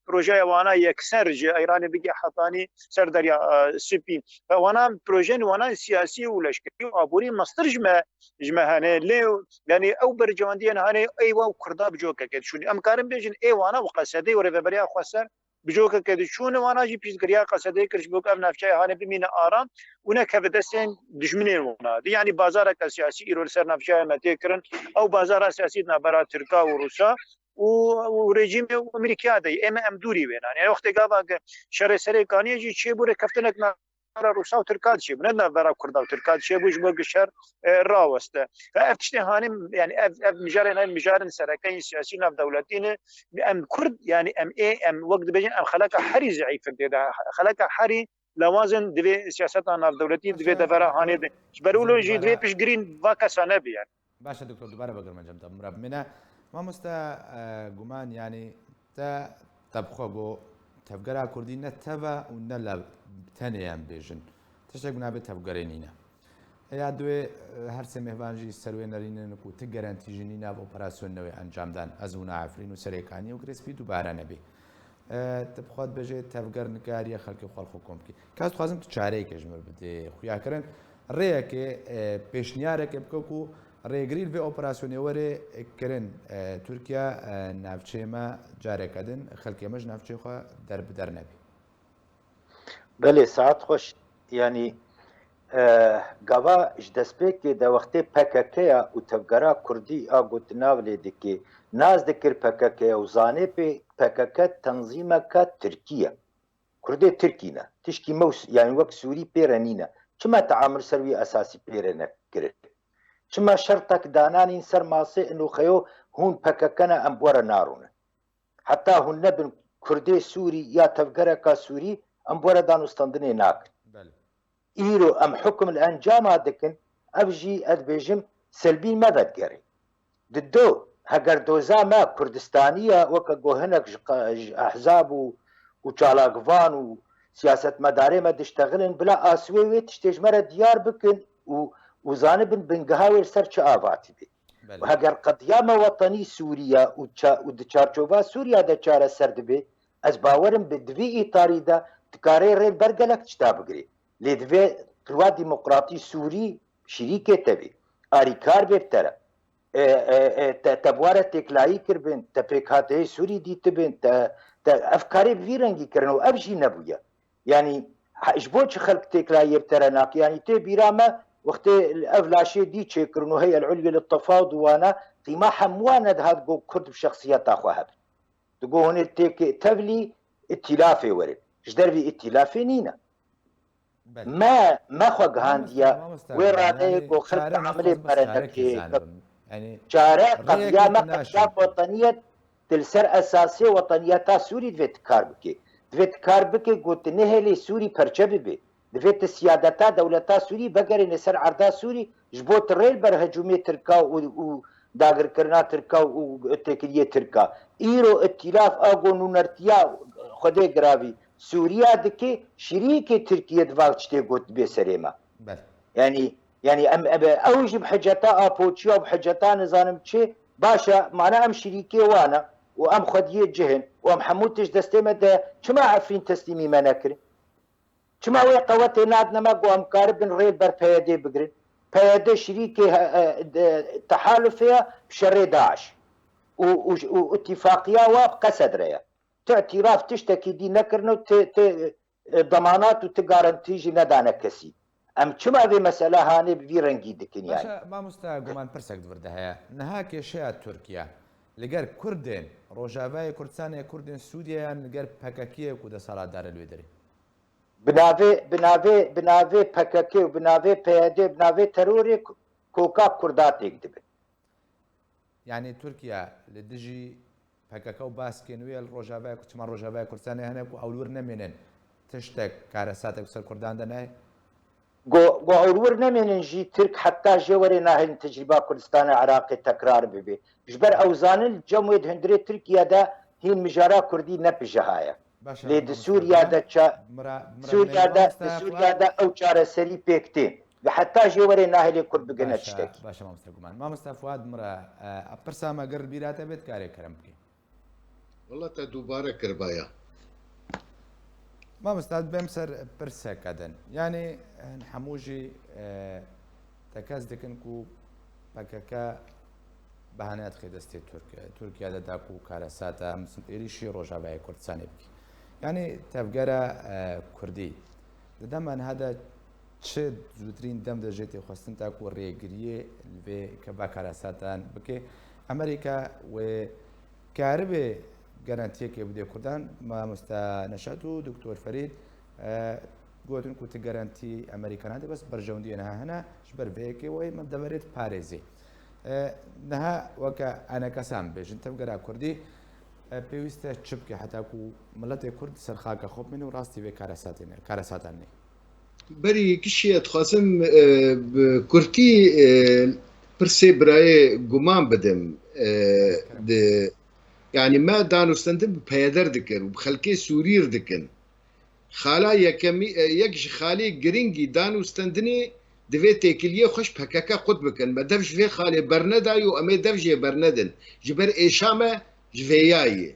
بروجا وانا يكسرج ايراني بيجي حطاني سردريا سبي وانا بروجين وانا سياسي ولشكي ابوري مصدر جمع هنا ليه يعني او برجواندين هنا ايوا كردا بجوكا كده شوني امكارم بيجن اي وانا وقصدي وربريا خسر بجوكا كده شون وانا جي بيش غريا قصدي كرش بوك ام نفشاي هنا بمين ارام ونا كبدسين دشمنين وانا يعني بازارك السياسي يرول سر نفشاي ما تكرن او بازار سياسي نبرا تركا وروسا ورژیم امریکا دی ام دوری وینا يعني وقت قابا شر سری کانی جی چه بوره کفتنک نارا روسا و ترکات چه بنا برا کردا و ترکات چه بوش بوگ شر راوسته فافتشته هانم يعني مجارن سركين سياسيين في دولتين ام كرد يعني ام وقت بيجن ام خلاك حري ضعيف ده خلاك حري لوازن دبي سياستنا في دولتين دبي دفرا هاني برولوجي دبي بيش جرين واكا سنبي يعني باشا دكتور دوباره بقول من جمت مراب منا ما مستا گومان يعني تا تبخو بو تفقرا كردي نتبا ونلا تنيام بيجن تشتاق نابي تفقرينينا يا دوي هر سمه بانجي سروي نرين كو تگرانتي جنينا اوبراسيون نوي انجام دان ازونا عفرين وسريكاني وكريسبي دوباره نبي تبخوت بجي تفقر نكاري خلقي خال حكوم كي كاس خوازم تو چاري كجمر بدي خويا كرن ريك بيشنيارك بكوكو ڕێگریل بێ ئۆپراسسیۆنی وەرێ کردن تورکیا ناوچێمە جارێکەدن خەڵکێمەش ناوچێخوا دەربدەر نەبی بەێ ساعت خۆش ینی گاوا ji destpêkê de wextê PKKya û tevgera Kurdî a gotina lê dikê naz dikir PKKya û zanê pê PKK tenzîmeka Tirkiye Kurdê Tirkî ne tişkî mews yani wek Sûrî pêre nîne çima teamül ser wî esasî pêre nekirin çima şertek dananîn ser masê ûxeyo hûn PKKne em were narûne heta hûn nebin Kurdê Sûrî ya tevgereka Sûrî em were danûstandinê nakin îro em hukm li encama dikin ev jî ez bêjim selbî me vedgerê di do heger doza me Kurdistanî ye weke gohinek ji ehzab û çalakvan û siyasetmedarê me diştexilin bila aswê wê tiştê ji me re diyar bikin û zanibin bingeha wê ser çi avatî bê heger qediya me wetenî Sûriye û di çarçova Sûriya de çareser dibe ez bawerim bi divê îtarî de dikarê rê bergelek tişta bigirê lê divê Rûva Demokratî Sûrî şîrîkê te bê arîkar bê tere te bi were têklayî kirbin te pêkhateyê Sûrî dîtibin te ev karê bi vî rengî kirin û ev jî nebûye yanî ji bo çi xelk têklayiyê bi tere nake yanî tê bîra me wextê ev laşê dî çêkirin û heyel ulya li tefawud wana qîma hemûwan nedihat got Kurd bi şexsiyeta xwe hebin digo hûnê têkê tevlî îtilafê werin ji dervê îtilafê nîne me xwe gihandiye wê radeyê got xelk teamilê pere nekê çare qediya me qediya weteniyet li ser esasê weteniyeta Sûrî divê tikar bike divê tikar bike got nehêlê Sûrî perçe bibe divê ti siyadeta dewleta Sûrî vegerîne ser erda Sûrî ji bo tirêl ber hecûmê Tirka û داگرکردنا ترکا و تێکریە ترکا ئیرۆ ئەتیلاف ئاگۆ نونەرتیا خودێ گراوی سووریا دکێ شریکێ ترکیە دڤاو شتێ گوت بێ سەرێمە يعني ئەو ژی بحجەتا ئاپۆچیا و بحجەتا نزانم چێ باشە مانە ئەم شریکێ وانە و ئەم خودیە جهن و ئەم هەموو تش دەستێمە دە چما ئەفرین تەسلیمی مە نەکرد چما وێ قەوەتێ نات نەما گۆ ئەمکارە بن ڕێ بەر پەیەدێ بگرن پەیەدە شریکێ تەحالفەیە شەڕێ داعش و اتفاقیا وا قەسەدرەیە تعتیراف تشتێکی دی نەکردن و دەمانات و تگارنتیژی نەدانە کەسی ئەم چما بێ مەسەلە هانێ بوی ڕەنگی دکنیان مامۆستا گومان پرسێک دووردە هەیە نەها کێشەیە تورکیا لەگەر کوردێن ڕۆژاوای کوردستانی کوردێن سوودیان لەگەر پەکەکیەک و دەسەڵاتدارە لێ دەری بناوێ پەکەکێ و بناوێ پەیەدێ بناوێ تەرۆرێک کۆکا کورداتێک دەبێت یعنی تورکیا لە دژی پەکەکە و باسکێنوێ ڕۆژاوای کوچمان ڕۆژاوای کوردستانی هەنێک و ئەولور نەمێنن تشتێک کارەساتێک سەر کوردان دەنای گۆ ئەوور نەمێنن ژی ترک حتا ژێوەرێ ناهێن تجریبا کوردستانی عراقی تەکرار ببێ ژبەر ئەوزانن جەموێت هەندرێ تورکیادا هین مژارا کوردی نەپژەهایە لێ سووریادا ئەو چارەسەری پێکتێن حتا ژێوەرێ ناهێلێ کورد بگەنە شتێک باشە مامۆستا گومان مامۆستا فواد مرە پرسامە گەر بیراتە بێت کارێک کەرم بکەین والله تا دووبارە کردبایە مامۆستاد بێم سەر پرسەکەدەن یعنی هەمووژی تەکەس دکن و پەکەکە بەهانات خێ دەستی تورکیا دەداک و کارەساتە ئێریشی ڕۆژاوای کوردستانی بکە یعنی تەفگەرە کوردی دەدەمان هەدا چ زووترین دەم دەژێتی خواستن تاک و ڕێگریە لێ کە با کارەساتان بکێ ئەمریکا و کاربێ گەرانتیەکێ بدێ کوردان مامۆستا نەشات و دکتۆر فەرید گوتن کوتە گەرانتی ئەمریکانە بەس بەرژەوندیە نەها هەنا ژبەر بەیەکەوەی من دەبێت پارێزی نەها وەکە ئەنەکەسان بێژن تەفگەرا کوردی پێویستە چ بکە هەتاکو و مڵەتی کورد سەرخاکە خۆ بمێن و ڕاستی بێ کارەساتانێ بەری کشیت خواستم کورتی پرسێ برایە گومان بدەم يعني ما دانوستندن پەیەدەر دکن و خەلکێ سووریر دکن خالا یەکش خالی گرنگی دانوستندنێ دەوێت تێکلیە خۆش پەکەکە قوت بکەن بە دەف ژێ خاڵێ بەرنەدای و ئەمێ دەفژێ بەرنەدن ji ber êşame ji vêyayê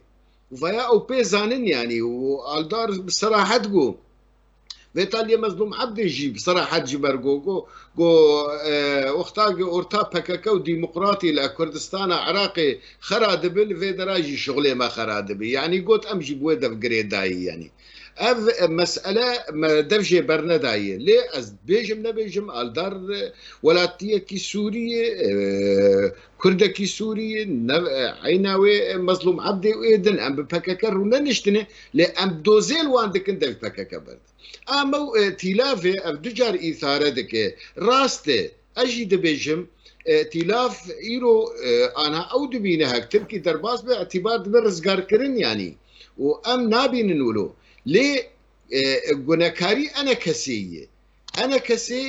vaya ew pê zanin yanî û aldar bi serahet got vêtaliye mezlûm hebdê jî bi serahet ji ber got wexta orta PKK û dîmokratî li Kurdistana Iraqê xera dibin vê dera jî şixulê me xera dibe yanî got em jî bi wê devgirê dayî yanî ev mesele dev jê bernedayê lê ez bêjim nebêjim aldar welatiyekî Sûriyê Kurdekî Sûriyê eyna wê mezlûm hebdê wê din em bi PKK rûne niştine lê em dozêl wan dikin dev PKK berdin ama tîlavê ev du car îthare dike rast e ez jî dibêjim tîlav îro anha ew dibîne hek Tirkî derbas be etîbar dibe rizgarkirin yanî û em nabînin wilo lê gunekarî ene kesê ye ene kesê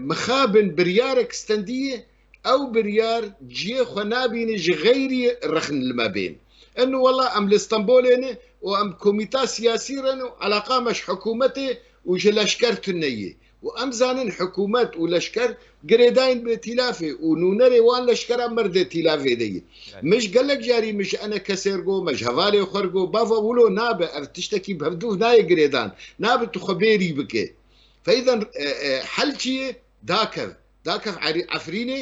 mixabin biryarek stendiye ew biryar ciyê xwe nabîne ji xeyrî rexin li me bên enû wela em li Stenbolê ne û em komîta siyasî re û eleqa me ji hikûmetê û ji leşker tuneyê û em zanin hikûmet û leşker girêdayên bi tîlafê û nûnerê wan leşkera merdê tîlavê de ye mij gelek carî mij ene kesêr got me ji hevalê xwe got bava wilo nabe ev tiştekî bevdûv nayê girêdan nabe tu xwe bêrî bike feyden hel çi ye dakev Efrînê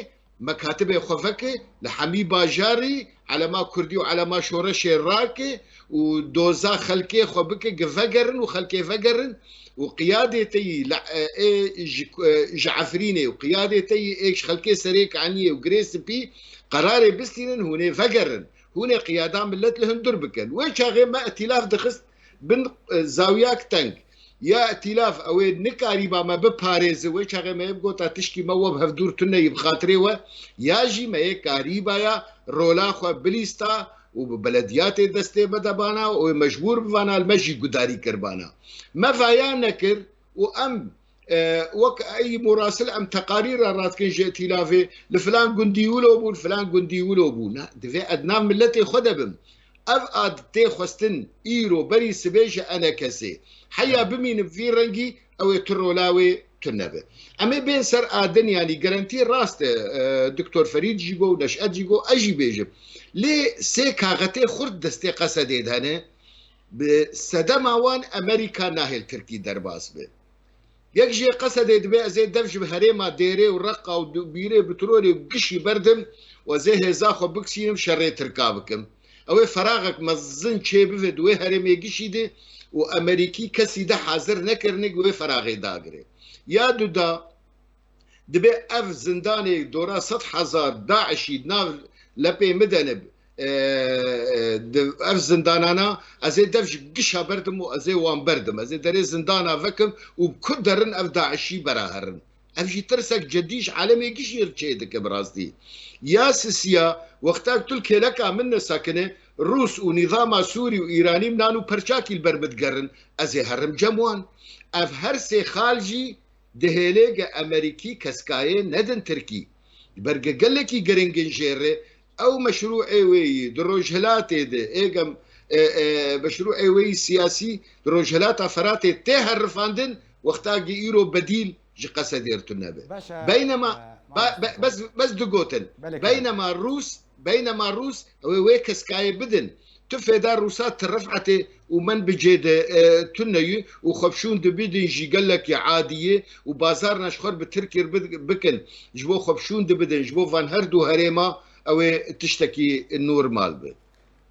mekatibê xwe veke li hemî bajarî elema Kurdî û elema şoreşê rake û doza xelkê xwe bike givegerin û xelkê vegerin û qiyadê yî ji Efrînê û qiyadê yî êk ji xelkê serêk eniyê û girê spî qerarê bistînin hûnê vegerin hûnê qiyada millet li hundir bikin wê çaxê me îtilaf dixist bin zawiyak teng ya îtilaf ew ê nikarîba me biparêze wê çaxê me gota tişkî me we hevdûr tuneyî bi xatirê we ya jî me yê karîbaya rola xwe bilîsta û bi belediyatê destê bedebana û mecbûr bivana me jî gudarî kirbana me vaya nekir û em وك اي مراسل ام تقارير رات كن جيتي لافي لفلان قندي ولوبو فلان قندي ولوبو دفي ادنا ملتي خدبم اف اد تي خستن ايرو بري سبيجه انا كسي حيا بمين في رنجي او ترولاوي تنبه اما بين سر ادن يعني جارانتي راست دكتور فريد جيجو نشأت جيجو اجي بيجم لي سي كاغتي خرد دستي قصديد هنا بسدماوان امريكا ناهل تركي درباس به يكجي قصد دبي زي دفج بهريما ديري ورقه وبيري بترولي وقشي بردم وزي هزاخو بكسينم شريت ركابكم او فراغك مزن شي بفد وي هريمي قشي دي وامريكي كسي ده حاضر نكرنك وي فراغي داغري يا دودا دبي اف زنداني دورا 100,000 داعشي ناف لبي مدنب اف زندانانا ازي دفش قشها بردم وازي وان بردم ازي دري زندانا فكم وبكدرن اف داعشي براهرن افجي ترسك جديش عالمي قشير تشيدك براستي يا سيسيا وقتاك تلك لك من ساكنه روس ونظام سوري وايراني منانو برشاكي البربت قرن ازي هرم جموان اف هرسي خالجي دهيليغ امريكي كسكايه ندن تركي برقه قلكي قرنجن جيري او مشروع ايوي دروجهلاتي دي ايغم مشروع ايوي سياسي دروجهلات فراتي تهر رفاندن وقتاقي ايرو بديل جي قصديرتو النبي بينما بس دقوتن بينما الروس وي كسكاي بدن تفيدا روسات رفعتي ومن بجيد تنيي وخبشون دبيدن جي قالك عاديه وبازارنا شخور بتركي بكن جبو خبشون دبدن جبو فان هردو هريما او تشتكي النور مالبه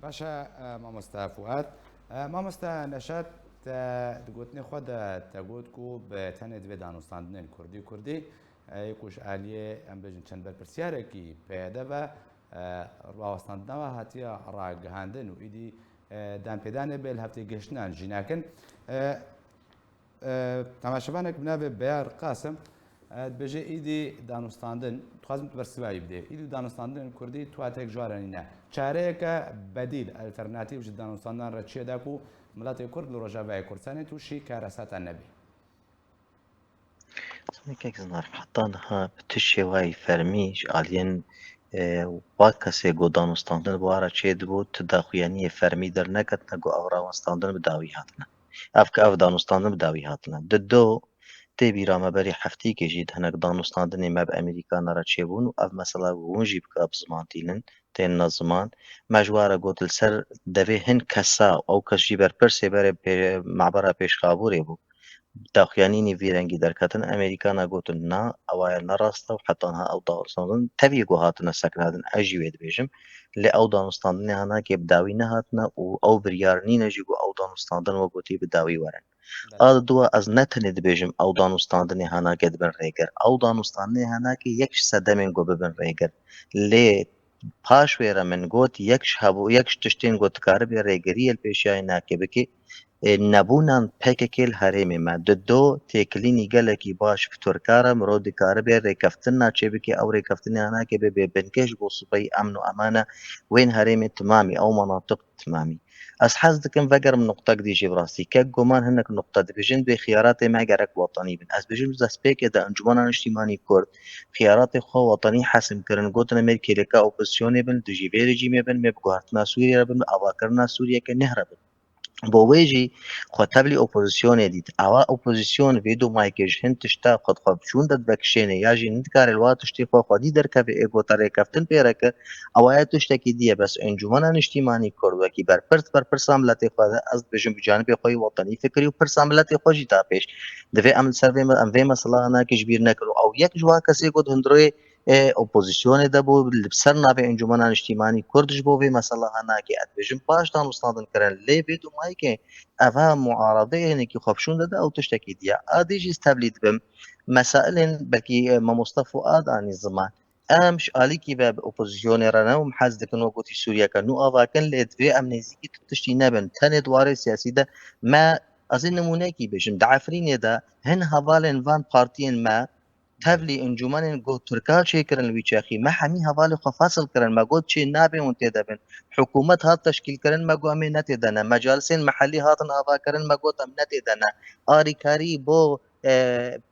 باشا مامۆستا فواد مامۆستا نەشات دگوتنی خۆ تەگوتکو بە تەنێت بێ دانوستاندنێن کوردی یکوش ئالیێ ئەم بێژن چەند بەرپرسیارێکی پێدە بە ڕاوەستاندنەوە هاتیە ڕاگەهاندن و ئیدی دانپێدانێ بێ لە هەفتەی گەشتنان ژیناکەن تەماشەبانێک بنابێ بەیار قاسم بێژێ ئیدی دانوستاندن توازم بەرسیوایی بدێ ئیدی دانوستاندن کوردی تواتێک جوارانینە چارەیەکە بەدیل ئەلتەرناتیڤ ji دانوستاندان ڕە چێداک و مڵاتی کورد لە ڕۆژاوای کوردستانی تووشی کارەساتان نەبێ کێک زنار حتانها بتشێ وای فەرمیش ئالێن وا کەسێک گۆ دانوستاندن بوارە چێت بوو تداخویانیە فەرمی دەرنەکەتنە گۆ ئەو ڕاوەستاندن بداوی هاتنە ئەف کە ئەف دانوستاندن بداوی هاتنە ددۆ تێبی رامەبەری هەفتەی کێژیت هەنێک دانوستاندنی مە بە ئەمریکا نەڕە چێبوون و ئەف مەسەلا وونژی بکە بزمانتیلن تێن نەزمان مەژوارە گوتل سەر دەبێ هەن کەسا ئەو کەسژی بەرپرسێ بەرێ معبەرە پێشخابوورێ بوو داخویانینی ڤێرەنگی دەرکەتن ئەمریکا نەگوتن نا ئەوایە نەڕاستە و حتانها ئەو داوەستاندن تەوی گۆ هاتنە سەکنادن ئەژی وێ دەبێژم لێ ئەو دانوستاندنی هەناکێ بداوی نەهاتنە و ئەو بریارنی نەژی گۆ ئەو دانوستاندن وە گوتی بداوی وەرن ئا دووە ئەز نەتەنێ دەبێژم ئەو دانوستاندنی هەناکێ دبن ڕێگەر ئەو دانوستاندنی هەناکە یەک سەدەمێن گۆ ببن ڕێگەر لێ پاش وێرە من گوت یەکش هەبوو یەکش تشتێن گوتکارە بێ ڕێگەریە پێشیای ناکێ بکێ نەبوونان پێکێکێل هەرێمێمە ددۆ تێکلینی گەلێکی باش فتۆرکارە مرۆ دکارە بێ ڕێکەفتن ناچێ بکێ ئەو ڕێکەفتنی هەناکێ بێ بێ بنکەش بۆ سوپەی ئەمن و ئەمانە وێن هەرێمێ تمامی ئەو مەناطق تمامی ئەس حەز دکەم ڤەگەرم نقطەک دیژی بڕاستی کەک گومان هەنێک نقطە دەبێژن بێ خیاراتی مەگەرەک وەتانی بن ئەس بێژم دەستپێکێدا ئەنجومەنە نیشتیمانی کورد خیاراتی خۆ وەتانی حەسم کردن گوتنە مێر کێلەکە ئۆپۆزیسیۆنێ بن دژی بێ رژیمێ بن مێ بگواردنا سووریە بن ئاواکردنا سووریەکە نەهرە بن بۆ وێژی خۆتەبلی ئۆپۆزیسیۆنێ دیت ئاوا ئۆپۆزیسیۆن ڤێدۆ مایکێژ هەن تشتا خۆتخوا بچوون دەدبەکشێنێ یاژی نتکارێ وا تشتی خۆ خودی دەرکەبێ ئێگۆتە ڕێکەفتن پێرەکە ئەوایە تشتێکی دیە بەس ئەنجومەنە نیشتیمانی کوردوەکی بەرپرسا ملەتی خۆدا ئەس بژم بجانبێ خۆی وەتانی فکری و پرسا ملەتی خۆشی تا پێش دەبێ ئەم سەر ئەم vê مەسەڵاناکیش بیر نەکرد ئەو یەک جوا کەسێک گوت هەندڕۆی ئۆپۆزیسیۆنێ دەبوو سەر نابێ ئەنجومەنە نیشتیمانی کوردش بۆ vê مەسەڵە هەناکێ ئەدبێژم پاش دانوستاندنکردن لێ بێت و مایکێ ئەڤا معارەدەیەنێکی خۆپشون دەدا ئەو تشتێکی دیە ئادێژی ستەبلیت بم مەسائلێن بەکی مەمۆستا فوئاد ئانی زمان ئەمش ئالیکی بە ئۆپۆزیسیۆنێرەنە و حەز دەکەن وە گوتی سووریەکە نو ئاواکەن لێ دوێ ئەم نێزیکی تشتی نەبن تەنێ دوارێ سیاسیدە مە ئەزی نمونەیەکی بێژم دعفرینێدا هەن هەڤالێن ڤان پارتیên me tevlî encûmenên got Tirka çêkirin li wî çexî me hemî hevalê xwe fasl kirin me got çê nabê hûn tê debin hikûmet hat teşkîlkirin me got em ê netê dene mecalisên mehellî hatin avakirin me got em netê dene arîkarî bo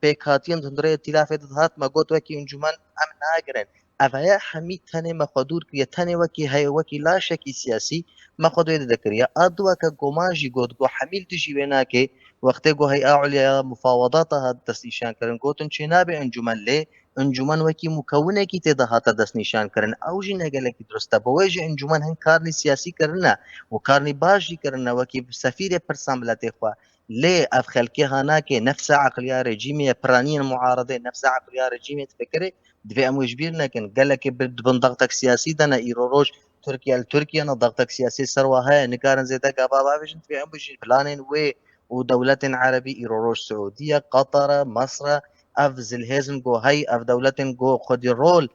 پێکهاتیان هەندڕێ تیلافێت هات مەگوت وەکی ئەنجومەن ئەم ناگرن ئەڤەیە هەمی تەنێ مەخۆدور کردە تەنێ وەکی هەیە وەکی لاشێکی سیاسی مەخۆدوێ دەکردە ئادووەکە گۆماژی گوت گۆ حەمیل دژی وێ ناکێ وەختێ گۆ هەی ئاولیا مفاوەداتە هات دەستنیشانکردن گوتن چێ نابێ ئەنجومەن لێ ئەنجومەن وەکی مکەونێکی تێدا هاتە دەستنیشانکردن ئەوژی نەگەلێکی درستە بەوەیژی ئەنجومەن هەن کارنی سیاسی کردنە و کارنی باشی کردنە وەکی سەفیرێ پرسان بلە تێخوا ليه اف خلقي هناك نفس عقلية رجيمية برانيين معارضة نفس عقلية رجيمية تفكري دفي امو جبير لكن قال لك بن ضغطك سياسي دنا ايروروج تركيا انا ضغطك سياسي سرواها نكارن زيتك بابا فيش في امو بلانين ودولة عربي ايروروج سعودية قطر مصر اف زلهزم جو هاي اف دولة جو خد الرول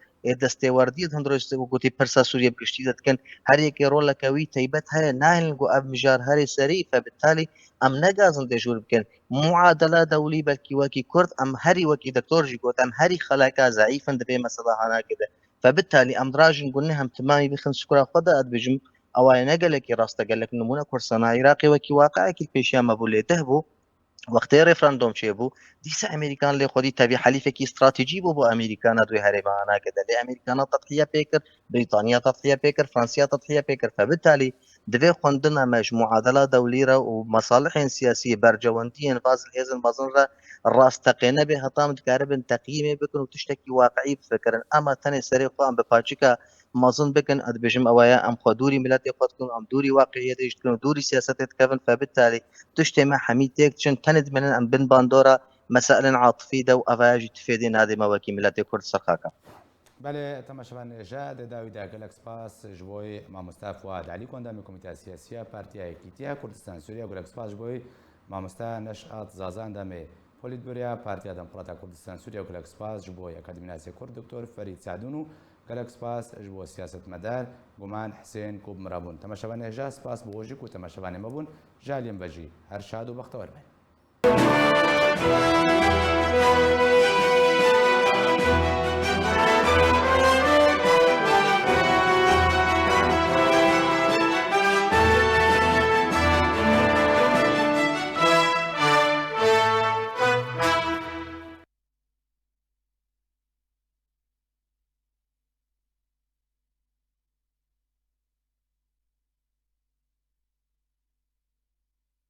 دستێوەردی هەندڕۆستی گوتی پرسا سووریە گشتی دەکەن هەر یەکێ ڕۆڵەکەوی تایبەت هەیە ناهێن گو ئەف مژار هەری سەری فبالتالي ئەم نەگازن دێژور بکەن معادلە دەولی بەلکی وەکی کورد ئەم هەری وەکی دکتۆرژی گوت ئەم هەری خەلاکە زعیفن دەبێ مەسەڵە هەناکەدە فبالتالي ئەم دراژن گونە هەم تمامی بخن سکورا خۆدا ئەدبژم ئەوایە نەگەلێکی ڕاستەگەلک نمونە کورسانە عێراقی وەکی واقعێکی پێشیان مەبوو لێ دەبوو وقتی رفراندوم چه بو دیسا امریکان لی خودی تبی حلیفه کی استراتژی بو امریکان دوی هربانا کده لی امریکان تضحیه پیکر بریتانیا تضحیه پیکر فرانسیا تضحیه پیکر فبالتالي دوی خوندنا مش معادله دوليه و مصالح سياسيه برجوندين فاز الهزن مازن راستقينا به هطام تقارب تقييم بكن وتشتكي واقعي بفكر اما ثاني سري قام بباچيكا مازن بكن ادبجم اويا ام خدوري ملت خدكم ام دوري واقعيه ديشتكن دوري سياسات كفن فبالتالي تجتمع حميتك چن تند من ام بن باندورا مسائل عاطفي دو افاجي تفيدين هذه مواكي ملت كرد سرخاكا بله تماشاوان جاد داوود گلکس پاس جوی ما مصطفى واد علی کندم کمیته سیاسی پارتی ایکیتیا کردستان سوریا گلکس پاس جوی ما مصطفى نشأت زازان دم پولیتبوریا پارتی دموکرات کردستان سوریا گلکس پاس جوی اکادمی ناسی کرد دکتور فرید سعدونو گلکس پاس جوی سیاست مدار گمان حسین کوب مرابون تماشاوان جاس پاس بوجی کو تماشاوان مبون جالیم بجی هر شاد و بختور بین